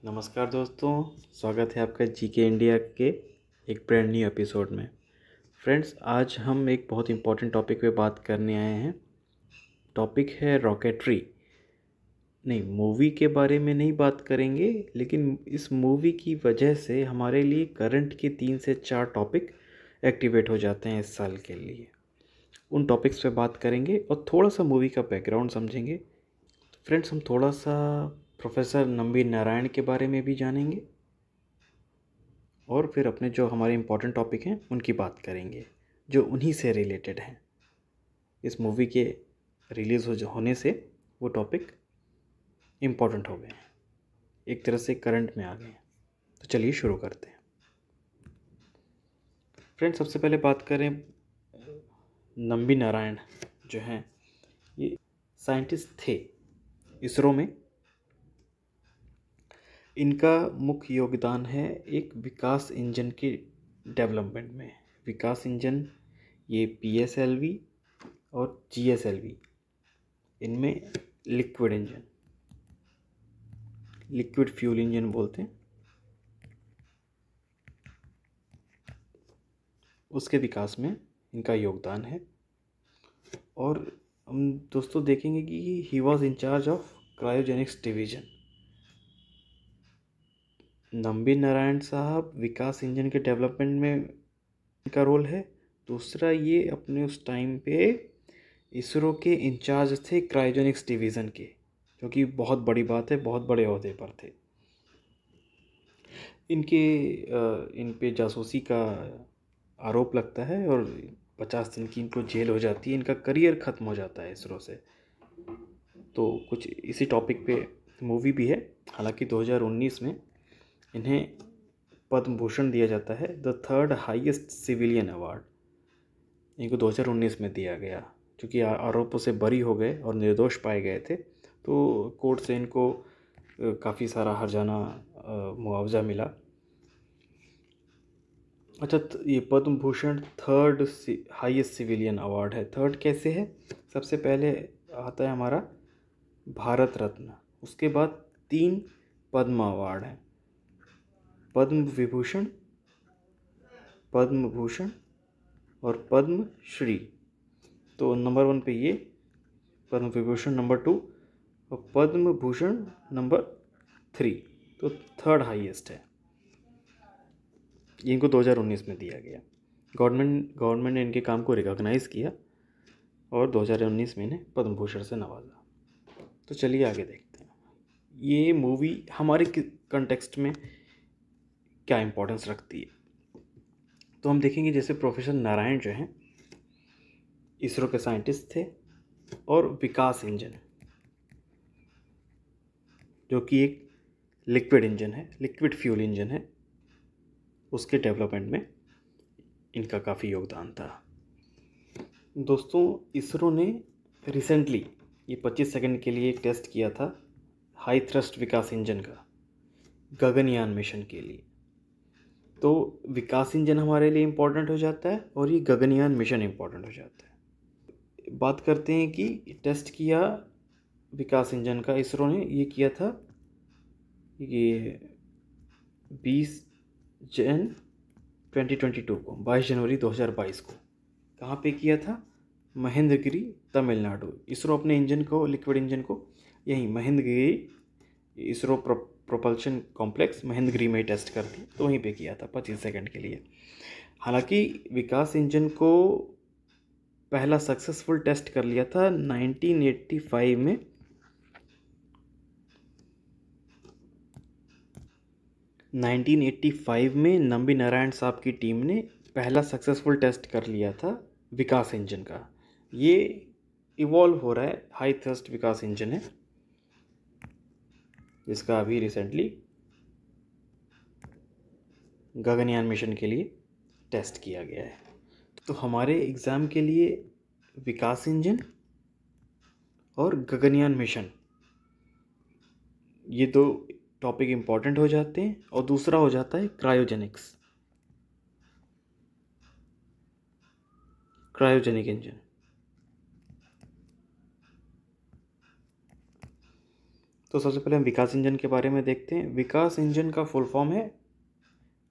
नमस्कार दोस्तों, स्वागत है आपका जीके इंडिया के एक ब्रांड न्यू एपिसोड में। फ्रेंड्स, आज हम एक बहुत इम्पोर्टेंट टॉपिक पे बात करने आए हैं। टॉपिक है रॉकेटरी। नहीं, मूवी के बारे में नहीं बात करेंगे, लेकिन इस मूवी की वजह से हमारे लिए करंट के 3 से 4 टॉपिक एक्टिवेट हो जाते हैं इस साल के लिए। उन टॉपिक्स पे बात करेंगे और थोड़ा सा मूवी का बैकग्राउंड समझेंगे। फ्रेंड्स, हम थोड़ा सा प्रोफेसर नंबी नारायण के बारे में भी जानेंगे और फिर अपने जो हमारे इम्पोर्टेंट टॉपिक हैं उनकी बात करेंगे जो उन्हीं से रिलेटेड हैं। इस मूवी के रिलीज़ होने से वो टॉपिक इम्पोर्टेंट हो गए हैं, एक तरह से करंट में आ गए हैं। तो चलिए शुरू करते हैं। फ्रेंड्स, सबसे पहले बात करें नंबी नारायण जो हैं, ये साइंटिस्ट थे इसरो में। इनका मुख्य योगदान है एक विकास इंजन के डेवलपमेंट में। विकास इंजन ये PSLV और GSLV, इनमें liquid engine, liquid fuel engine बोलते हैं, उसके विकास में इनका योगदान है। और हम दोस्तों देखेंगे कि he was in-charge of cryogenics division. Nambi Narayan साहब विकास इंजन के डेवलपमेंट में इनका रोल है। दूसरा, ये अपने उस टाइम पे इसरो के इंचार्ज थे क्रायोजेनिक्स डिवीज़न के, जो कि बहुत बड़ी बात है, बहुत बड़े ओहदे पर थे। इन पे जासूसी का आरोप लगता है और 50 दिन की इनको जेल हो जाती है। इनका करियर ख़त्म हो जाता है इसरो से। तो कुछ इसी टॉपिक पे मूवी भी है। हालांकि 2019 में इन्हें पद्म भूषण दिया जाता है, the third highest civilian award इनको 2019 में दिया गया, क्योंकि आरोपों से बरी हो गए और निर्दोष पाए गए थे। तो कोर्ट से इनको काफ़ी सारा हर्जाना मुआवजा मिला। अच्छा, ये Padma Bhushan third highest civilian award है। थर्ड कैसे है? सबसे पहले आता है हमारा भारत रत्न, उसके बाद 3 पद्म अवार्ड हैं, पद्म विभूषण, पद्म भूषण और पद्म श्री। तो नंबर 1 पे ये पद्म विभूषण, नंबर 2 और पद्म भूषण नंबर 3। तो थर्ड हाईएस्ट है। ये इनको 2019 में दिया गया। गवर्नमेंट ने इनके काम को रिकॉग्नाइज़ किया और 2019 में इन्हें पद्म भूषण से नवाजा। तो चलिए आगे देखते हैं ये मूवी हमारे कंटेक्स्ट में क्या इम्पोर्टेंस रखती है। तो हम देखेंगे जैसे प्रोफेसर नारायण जो हैं इसरो के साइंटिस्ट थे, और विकास इंजन जो कि एक लिक्विड इंजन है, लिक्विड फ्यूल इंजन है, उसके डेवलपमेंट में इनका काफ़ी योगदान था। दोस्तों, इसरो ने रिसेंटली ये 25 सेकंड के लिए एक टेस्ट किया था हाई थ्रस्ट विकास इंजन का, गगनयान मिशन के लिए। तो विकास इंजन हमारे लिए इम्पोर्टेंट हो जाता है और ये गगनयान मिशन इम्पोर्टेंट हो जाता है। बात करते हैं कि टेस्ट किया विकास इंजन का इसरो ने, ये किया था ये 20 जन 2022 को, 22 जनवरी 2022 को। कहाँ पे किया था? महेंद्रगिरी, तमिलनाडु। इसरो अपने इंजन को, लिक्विड इंजन को यहीं महेंद्रगिरी इसरो प्रोपल्शन कॉम्प्लेक्स महेंद्रगिरी में ही टेस्ट कर दी। तो वहीं पे किया था 25 सेकंड के लिए। हालांकि विकास इंजन को पहला सक्सेसफुल टेस्ट कर लिया था 1985 में। 1985 में नंबी नारायण साहब की टीम ने पहला सक्सेसफुल टेस्ट कर लिया था विकास इंजन का। ये इवॉल्व हो रहा है, हाई थ्रस्ट विकास इंजन है, जिसका अभी रिसेंटली गगनयान मिशन के लिए टेस्ट किया गया है। तो हमारे एग्ज़ाम के लिए विकास इंजन और गगनयान मिशन, ये 2 टॉपिक इम्पॉर्टेंट हो जाते हैं। और दूसरा हो जाता है क्रायोजेनिक्स, क्रायोजेनिक इंजन। तो सबसे पहले हम विकास इंजन के बारे में देखते हैं। विकास इंजन का फुल फॉर्म है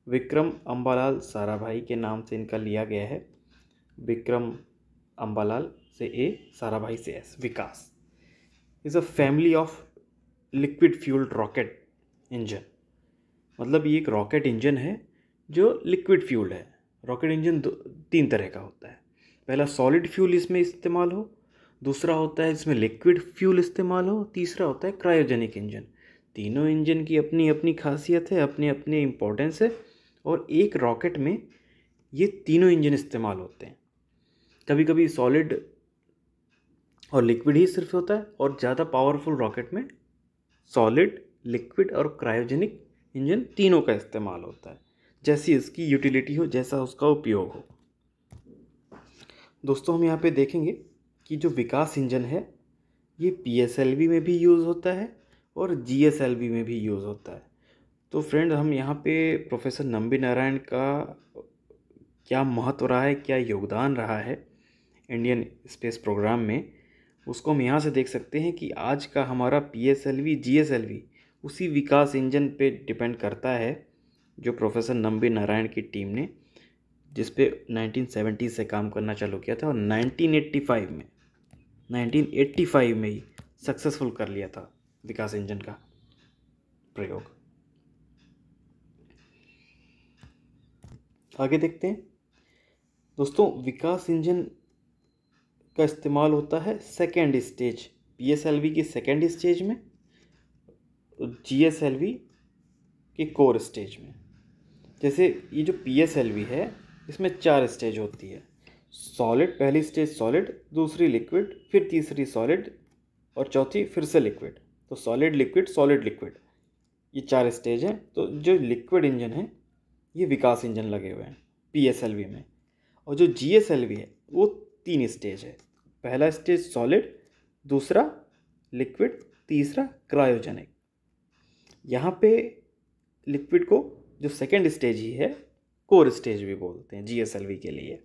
विक्रम अंबालाल साराभाई के नाम से इनका लिया गया है। विक्रम अंबालाल से ए, साराभाई से S. Vikas is a family of liquid fuelled rocket engine. मतलब ये एक रॉकेट इंजन है जो लिक्विड फ्यूल्ड है। रॉकेट इंजन तीन तरह का होता है। पहला सॉलिड फ्यूल इसमें इस्तेमाल हो, दूसरा होता है इसमें लिक्विड फ्यूल इस्तेमाल हो, तीसरा होता है क्रायोजेनिक इंजन। तीनों इंजन की अपनी अपनी खासियत है, अपनी अपनी इम्पोर्टेंस है, और एक रॉकेट में ये तीनों इंजन इस्तेमाल होते हैं। कभी कभी सॉलिड और लिक्विड ही सिर्फ होता है, और ज़्यादा पावरफुल रॉकेट में सॉलिड, लिक्विड और क्रायोजेनिक इंजन तीनों का इस्तेमाल होता है, जैसी इसकी यूटिलिटी हो, जैसा उसका उपयोग हो। दोस्तों हम यहाँ पे देखेंगे कि जो विकास इंजन है ये PSLV में भी यूज़ होता है और GSLV में भी यूज़ होता है। तो फ्रेंड हम यहाँ पे प्रोफेसर नंबी नारायण का क्या महत्व रहा है, क्या योगदान रहा है इंडियन स्पेस प्रोग्राम में, उसको हम यहाँ से देख सकते हैं कि आज का हमारा PSLV GSLV उसी विकास इंजन पे डिपेंड करता है जो प्रोफेसर नंबी नारायण की टीम ने, जिस पे 1970 से काम करना चालू किया था और 1985 में ही सक्सेसफुल कर लिया था विकास इंजन का प्रयोग। आगे देखते हैं दोस्तों, विकास इंजन का इस्तेमाल होता है सेकेंड स्टेज, PSLV की सेकेंड स्टेज में, GSLV के कोर स्टेज में। जैसे ये जो PSLV है इसमें 4 स्टेज होती है। सॉलिड, पहली स्टेज सॉलिड, दूसरी लिक्विड, फिर तीसरी सॉलिड और चौथी फिर से लिक्विड। तो सॉलिड लिक्विड सॉलिड लिक्विड, ये 4 स्टेज हैं। तो जो लिक्विड इंजन है ये विकास इंजन लगे हुए हैं PSLV में, और जो GSLV है वो 3 स्टेज है। पहला स्टेज सॉलिड, दूसरा लिक्विड, तीसरा क्रायोजेनिक। यहाँ पे लिक्विड को जो सेकेंड स्टेज ही है कोर स्टेज भी बोलते हैं GSLV के लिए।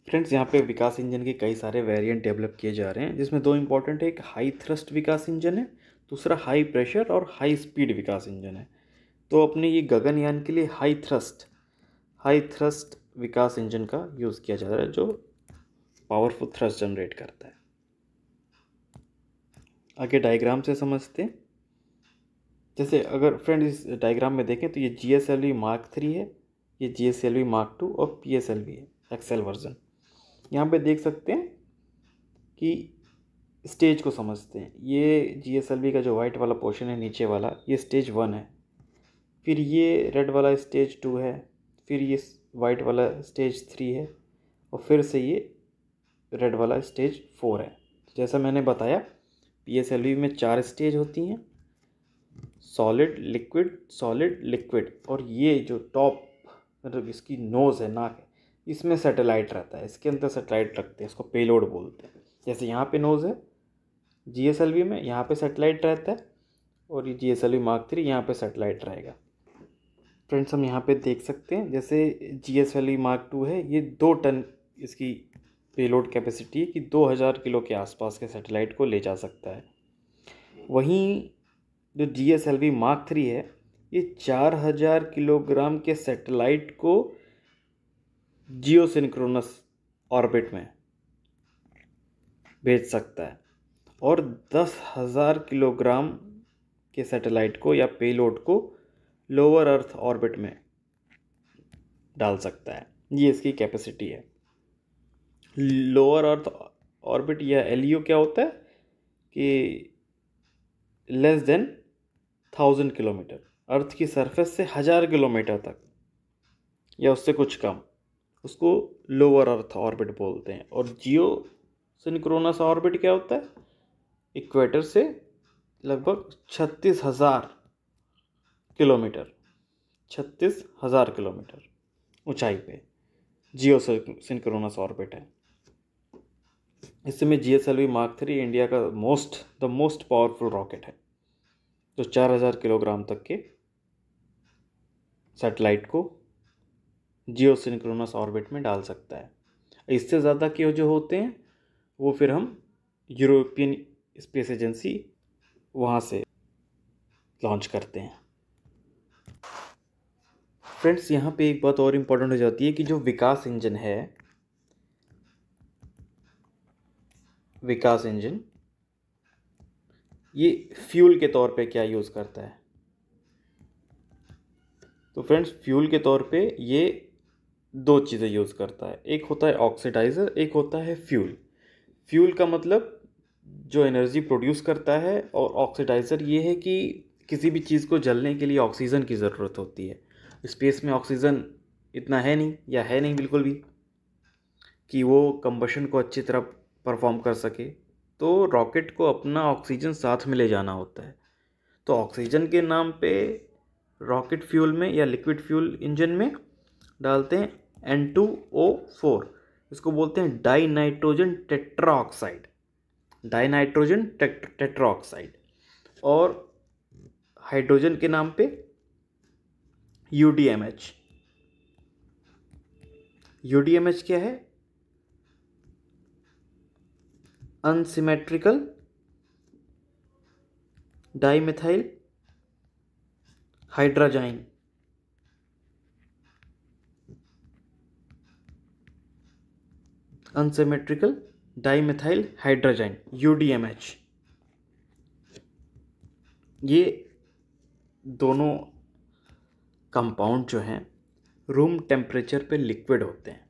फ्रेंड्स यहाँ पे विकास इंजन के कई सारे वेरिएंट डेवलप किए जा रहे हैं, जिसमें 2 इंपॉर्टेंट है। एक हाई थ्रस्ट विकास इंजन है, दूसरा हाई प्रेशर और हाई स्पीड विकास इंजन है। तो अपने ये गगनयान के लिए हाई थ्रस्ट विकास इंजन का यूज़ किया जा रहा है, जो पावरफुल थ्रस्ट जनरेट करता है। आगे डायग्राम से समझते हैं। जैसे अगर फ्रेंड इस डायग्राम में देखें तो ये GSLV Mark 3 है, ये GSLV Mark 2 और PSLV है एक्सेल वर्जन। यहाँ पे देख सकते हैं कि स्टेज को समझते हैं। ये GSLV का जो वाइट वाला पोर्शन है नीचे वाला, ये स्टेज 1 है, फिर ये रेड वाला स्टेज 2 है, फिर ये वाइट वाला स्टेज 3 है, और फिर से ये रेड वाला स्टेज 4 है। जैसा मैंने बताया PSLV में 4 स्टेज होती हैं, सॉलिड लिक्विड, और ये जो टॉप मतलब इसकी नोज़ है, नाक है, इसमें सैटेलाइट रहता है। इसके अंदर सैटेलाइट रखते हैं, इसको पेलोड बोलते हैं। जैसे यहाँ पे नोज़ है GSLV में, यहाँ पे सैटेलाइट रहता है, और ये GSLV Mark 3 यहाँ पे सैटेलाइट रहेगा। फ्रेंड्स हम यहाँ पे देख सकते हैं, जैसे GSLV Mark 2 है, ये 2 टन इसकी पेलोड कैपेसिटी है कि 2000 किलो के आसपास के सैटेलाइट को ले जा सकता है। वहीं जो GSLV Mark 3 है, ये 4000 किलोग्राम के सैटेलाइट को जियोसिंक्रोनस ऑर्बिट में भेज सकता है, और 10,000 किलोग्राम के सैटेलाइट को या पेलोड को लोअर अर्थ ऑर्बिट में डाल सकता है। ये इसकी कैपेसिटी है। लोअर अर्थ ऑर्बिट या LEO क्या होता है कि लेस देन 1000 किलोमीटर, अर्थ की सरफेस से 1000 किलोमीटर तक या उससे कुछ कम, उसको लोअर अर्थ ऑर्बिट बोलते हैं। और जियो सिंक्रोनस ऑर्बिट क्या होता है, इक्वेटर से लगभग 36,000 किलोमीटर ऊंचाई पे जियो सिंक्रोनस ऑर्बिट है। इस समय GSLV Mark 3 इंडिया का द मोस्ट पावरफुल रॉकेट है, जो 4000 किलोग्राम तक के सैटेलाइट को जियो सिंक्रोनस ऑर्बिट में डाल सकता है। इससे ज़्यादा के जो होते हैं वो फिर हम यूरोपियन स्पेस एजेंसी वहाँ से लॉन्च करते हैं। फ्रेंड्स, यहाँ पे एक बात और इम्पोर्टेंट हो जाती है कि जो विकास इंजन है, विकास इंजन ये फ्यूल के तौर पे क्या यूज़ करता है। तो फ्रेंड्स, फ्यूल के तौर पे ये दो चीज़ें यूज़ करता है, एक होता है ऑक्सीडाइज़र, एक होता है फ्यूल। फ्यूल का मतलब जो एनर्जी प्रोड्यूस करता है, और ऑक्सीडाइज़र ये है कि किसी भी चीज़ को जलने के लिए ऑक्सीजन की ज़रूरत होती है। स्पेस में ऑक्सीजन इतना है नहीं, या है नहीं बिल्कुल भी, कि वो कंबशन को अच्छी तरह परफॉर्म कर सके। तो रॉकेट को अपना ऑक्सीजन साथ में ले जाना होता है। तो ऑक्सीजन के नाम पे रॉकेट फ्यूल में या लिक्विड फ्यूल इंजन में डालते हैं N2O4। इसको बोलते हैं dinitrogen tetroxide, dinitrogen tetroxide. और हाइड्रोजन के नाम पे UDMH। UDMH क्या है? Unsymmetrical dimethyl hydrazine. Unsymmetrical dimethyl hydrazine, UDMH। ये दोनों कंपाउंड जो हैं रूम टेम्परेचर पे लिक्विड होते हैं।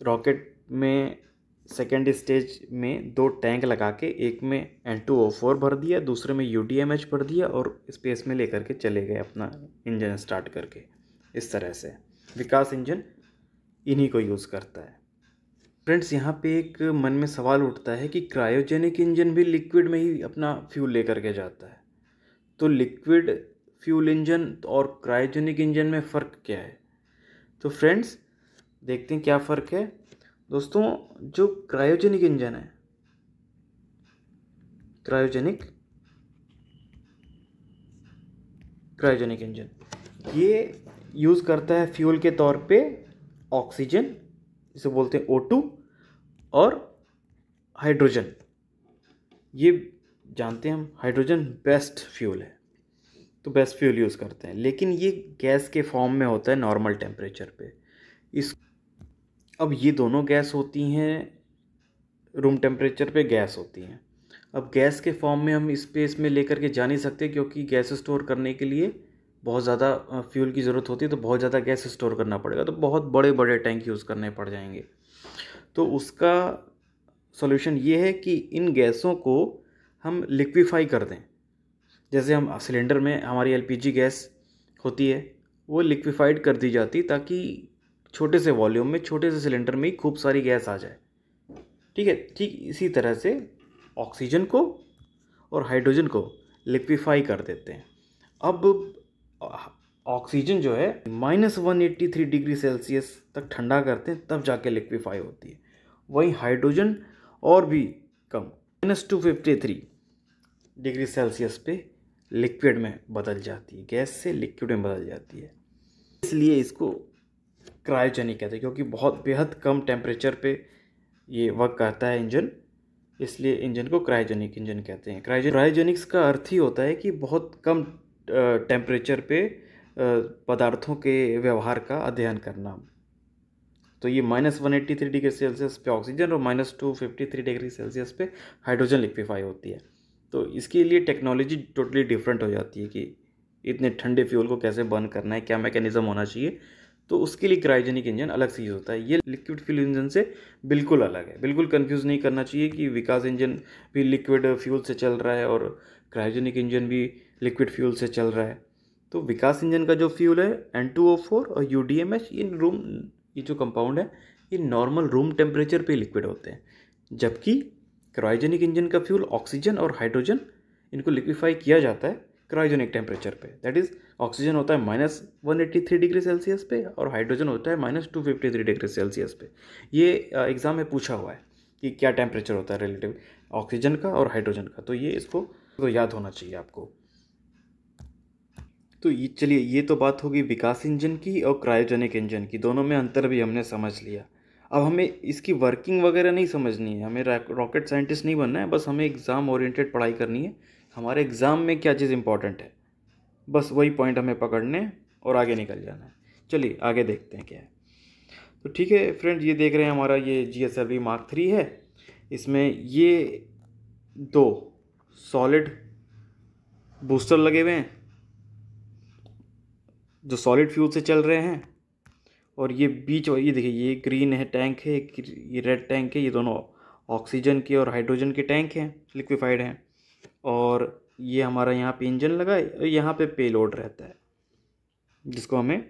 रॉकेट में सेकेंड स्टेज में दो टैंक लगा के, एक में N2O4 भर दिया, दूसरे में UDMH भर दिया, और स्पेस में लेकर के चले गए अपना इंजन स्टार्ट करके। इस तरह से विकास इंजन इन्हीं को यूज़ करता है। फ्रेंड्स, यहाँ पे एक मन में सवाल उठता है कि क्रायोजेनिक इंजन भी लिक्विड में ही अपना फ्यूल लेकर के जाता है। तो लिक्विड फ्यूल इंजन और क्रायोजेनिक इंजन में फ़र्क क्या है? तो फ्रेंड्स, देखते हैं क्या फ़र्क है। दोस्तों, जो क्रायोजेनिक इंजन है, क्रायोजेनिक इंजन ये यूज़ करता है फ्यूल के तौर पे ऑक्सीजन, जिसे बोलते हैं O2, और हाइड्रोजन। ये जानते हैं हम, हाइड्रोजन बेस्ट फ्यूल है, तो बेस्ट फ्यूल यूज़ करते हैं। लेकिन ये गैस के फॉर्म में होता है नॉर्मल टेम्परेचर पे। अब ये दोनों गैस होती हैं, रूम टेम्परेचर पे गैस होती हैं। अब गैस के फॉर्म में हम स्पेस में लेकर के जा नहीं सकते, क्योंकि गैस स्टोर करने के लिए बहुत ज़्यादा फ्यूल की ज़रूरत होती है, तो बहुत ज़्यादा गैस स्टोर करना पड़ेगा, तो बहुत बड़े बड़े टैंक यूज़ करने पड़ जाएंगे। तो उसका सॉल्यूशन ये है कि इन गैसों को हम लिक्विफाई कर दें। जैसे हम सिलेंडर में हमारी LPG गैस होती है, वो लिक्विफाइड कर दी जाती, ताकि छोटे से वॉल्यूम में, छोटे से सिलेंडर में ही खूब सारी गैस आ जाए। ठीक है, ठीक इसी तरह से ऑक्सीजन को और हाइड्रोजन को लिक्विफाई कर देते हैं। अब ऑक्सीजन जो है -183 डिग्री सेल्सियस तक ठंडा करते हैं, तब जाके लिक्विफाई होती है। वहीं हाइड्रोजन और भी कम, -253 डिग्री सेल्सियस पे लिक्विड में बदल जाती है, गैस से लिक्विड में बदल जाती है। इसलिए इसको क्रायोजेनिक कहते हैं, क्योंकि बहुत बेहद कम टेम्परेचर पे ये वर्क करता है इंजन, इसलिए इंजन को क्रायोजेनिक इंजन कहते हैं। क्रायोजेनिक्स का अर्थ ही होता है कि बहुत कम टेम्परेचर पे पदार्थों के व्यवहार का अध्ययन करना। तो ये -183 डिग्री सेल्सियस पे ऑक्सीजन और -253 डिग्री सेल्सियस पे हाइड्रोजन लिक्विफाई होती है। तो इसके लिए टेक्नोलॉजी टोटली डिफरेंट हो जाती है कि इतने ठंडे फ्यूल को कैसे बर्न करना है, क्या मैकेनिज्म होना चाहिए। तो उसके लिए क्रायोजेनिक इंजन अलग से यूज़ होता है। ये लिक्विड फ्यूल इंजन से बिल्कुल अलग है। बिल्कुल कंफ्यूज नहीं करना चाहिए कि विकास इंजन भी लिक्विड फ्यूल से चल रहा है और क्रायोजेनिक इंजन भी लिक्विड फ्यूल से चल रहा है। तो विकास इंजन का जो फ्यूल है N2O4 और UDMH, ये जो कंपाउंड है, ये नॉर्मल रूम टेम्परेचर पे लिक्विड होते हैं, जबकि क्रायोजेनिक इंजन का फ्यूल ऑक्सीजन और हाइड्रोजन, इनको लिक्विफाई किया जाता है क्रायोजेनिक टेम्परेचर पे। दैट इज़, ऑक्सीजन होता है -183 डिग्री सेल्सियस पे और हाइड्रोजन होता है -253 डिग्री सेल्सियस पे। ये एग्ज़ाम में पूछा हुआ है कि क्या टेम्परेचर होता है रिलेटिव ऑक्सीजन का और हाइड्रोजन का। तो ये इसको तो याद होना चाहिए आपको। तो ये चलिए, ये तो बात होगी विकास इंजन की और क्रायोजेनिक इंजन की, दोनों में अंतर भी हमने समझ लिया। अब हमें इसकी वर्किंग वगैरह नहीं समझनी है, हमें रॉकेट साइंटिस्ट नहीं बनना है, बस हमें एग्ज़ाम ओरिएंटेड पढ़ाई करनी है। हमारे एग्ज़ाम में क्या चीज़ इंपॉर्टेंट है, बस वही पॉइंट हमें पकड़ने और आगे निकल जाना है। चलिए आगे देखते हैं क्या है। तो ठीक है फ्रेंड्स, ये देख रहे हैं हमारा ये GSLV Mark 3 है। इसमें ये 2 सॉलिड बूस्टर लगे हुए हैं जो सॉलिड फ्यूल से चल रहे हैं, और ये बीच ये देखिए, ये ग्रीन है टैंक है, ये रेड टैंक है, ये दोनों ऑक्सीजन के और हाइड्रोजन के टैंक हैं, लिक्विफाइड हैं। और ये हमारा यहाँ पे इंजन लगा है और यहाँ पे पेलोड रहता है जिसको हमें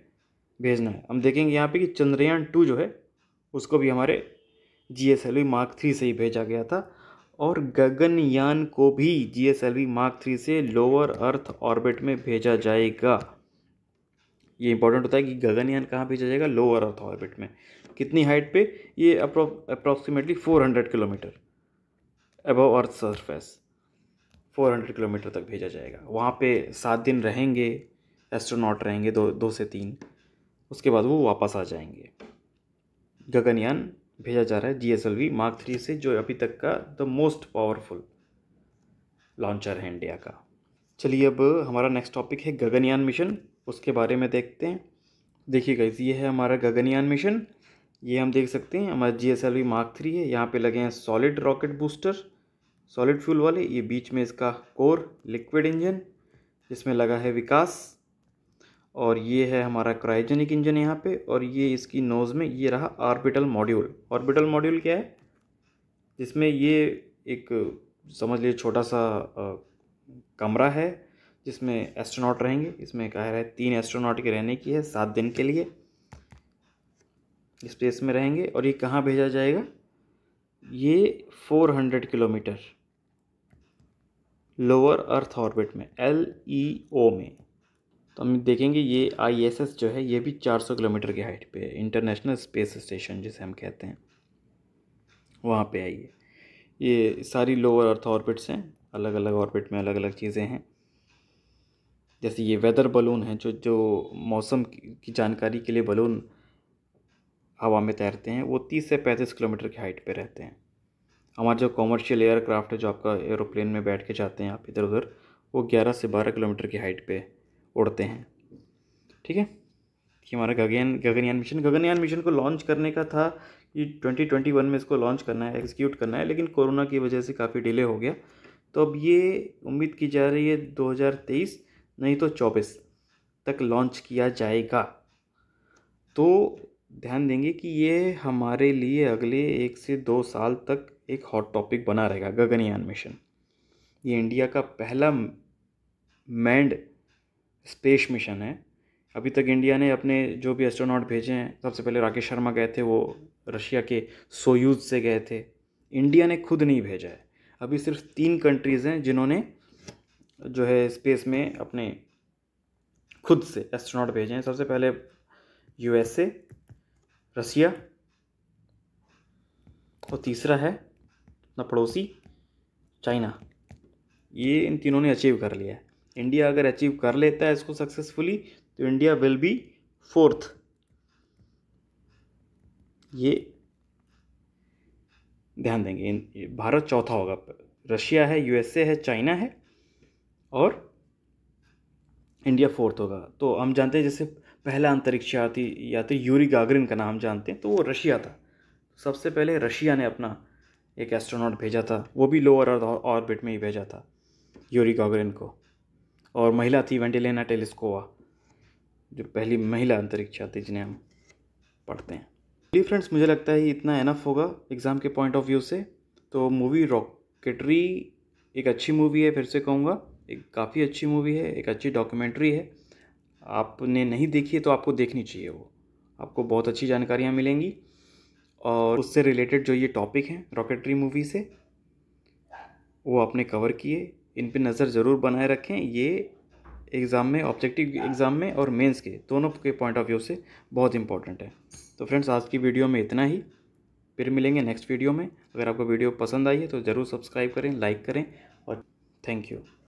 भेजना है। हम देखेंगे यहाँ पे कि चंद्रयान 2 जो है उसको भी हमारे GSLV Mark 3 से ही भेजा गया था, और गगनयान को भी GSLV Mark 3 से लोअर अर्थ ऑर्बिट में भेजा जाएगा। ये इंपॉर्टेंट होता है कि गगनयान कहाँ भेजा जाएगा, लोअर अर्थ ऑर्बिट में। कितनी हाइट पे, ये approximately 400 kilometre above earth surface, 400 kilometre तक भेजा जाएगा। वहाँ पे 7 दिन रहेंगे, एस्ट्रोनॉट रहेंगे 2 से 3, उसके बाद वो वापस आ जाएंगे। गगनयान भेजा जा रहा है GSLV Mark 3 से, जो अभी तक का द मोस्ट पावरफुल लॉन्चर है इंडिया का। चलिए अब हमारा नेक्स्ट टॉपिक है गगनयान मिशन, उसके बारे में देखते हैं। देखिए गाइस, ये है हमारा गगनयान मिशन। ये हम देख सकते हैं हमारा GSLV Mark 3 है। यहाँ पे लगे हैं solid rocket booster, solid fuel वाले। ये बीच में इसका कोर लिक्विड इंजन जिसमें लगा है विकास, और ये है हमारा क्रायोजेनिक इंजन यहाँ पे। और ये इसकी नोज़ में ये रहा ऑर्बिटल मॉड्यूल। ऑर्बिटल मॉड्यूल क्या है, जिसमें ये एक समझ लीजिए छोटा सा कमरा है जिसमें एस्ट्रोनॉट रहेंगे। इसमें कहा है 3 एस्ट्रोनॉट के रहने की है 7 दिन के लिए स्पेस में रहेंगे। और ये कहाँ भेजा जाएगा, ये 400 किलोमीटर लोअर अर्थ ऑर्बिट में, LEO में। तो हम देखेंगे ये ISS जो है ये भी 400 किलोमीटर की हाइट पे है, इंटरनेशनल स्पेस स्टेशन जिसे हम कहते हैं, वहाँ पे है ये सारी लोअर अर्थ ऑर्बिट्स हैं। अलग अलग ऑर्बिट में अलग अलग चीज़ें हैं। जैसे ये वेदर बलून है, जो मौसम की जानकारी के लिए बलून हवा में तैरते हैं, वो 30 से 35 किलोमीटर की हाइट पे रहते हैं। हमारा जो कॉमर्शियल एयरक्राफ्ट है, जो आपका एरोप्लेन में बैठ के जाते हैं आप इधर उधर, वो 11 से 12 किलोमीटर की हाइट पे उड़ते हैं। ठीक है, ये हमारा गगनयान मिशन को लॉन्च करने का था कि 2021 में इसको लॉन्च करना है, एग्जीक्यूट करना है, लेकिन कोरोना की वजह से काफ़ी डिले हो गया। तो अब ये उम्मीद की जा रही है 2023 नहीं तो 24 तक लॉन्च किया जाएगा। तो ध्यान देंगे कि ये हमारे लिए अगले 1 से 2 साल तक एक हॉट टॉपिक बना रहेगा गगनयान मिशन। ये इंडिया का पहला मैन्ड स्पेस मिशन है। अभी तक इंडिया ने अपने जो भी एस्ट्रोनॉट भेजे हैं, सबसे पहले राकेश शर्मा गए थे, वो रशिया के सोयूज से गए थे। इंडिया ने खुद नहीं भेजा है। अभी सिर्फ 3 कंट्रीज़ हैं जिन्होंने जो है स्पेस में अपने खुद से एस्ट्रोनॉट भेजे हैं। सबसे पहले USA, रसिया, और तीसरा है अपना पड़ोसी चाइना। ये इन तीनों ने अचीव कर लिया है। इंडिया अगर अचीव कर लेता है इसको सक्सेसफुली तो इंडिया विल बी 4th। ये ध्यान देंगे, भारत चौथा होगा। रशिया है, USA है, चाइना है, और इंडिया 4th होगा। तो हम जानते हैं जैसे पहला अंतरिक्ष यात्री यूरी गागरिन का नाम जानते हैं, तो वो रशिया था। सबसे पहले रशिया ने अपना एक एस्ट्रोनॉट भेजा था, वो भी लोअर अर्थ ऑर्बिट में ही भेजा था, यूरी गागरिन को। और महिला थी वेंडिलेना टेलिस्कोवा, जो पहली महिला अंतरिक्ष यात्री जिन्हें हम पढ़ते हैं। जी फ्रेंड्स, मुझे लगता है इतना एनफ होगा एग्ज़ाम के पॉइंट ऑफ व्यू से। तो मूवी रॉकेटरी एक अच्छी मूवी है, फिर से कहूँगा, एक काफ़ी अच्छी मूवी है, एक अच्छी डॉक्यूमेंट्री है। आपने नहीं देखी है तो आपको देखनी चाहिए। वो आपको बहुत अच्छी जानकारियाँ मिलेंगी, और उससे रिलेटेड जो ये टॉपिक हैं रॉकेटरी मूवी से, वो आपने कवर किए। इन पे नज़र ज़रूर बनाए रखें। ये एग्ज़ाम में, ऑब्जेक्टिव एग्ज़ाम में और मेंस के दोनों के पॉइंट ऑफ व्यू से बहुत इंपॉर्टेंट है। तो फ्रेंड्स, आज की वीडियो में इतना ही। फिर मिलेंगे नेक्स्ट वीडियो में। अगर आपको वीडियो पसंद आई है तो ज़रूर सब्सक्राइब करें, लाइक करें, और थैंक यू।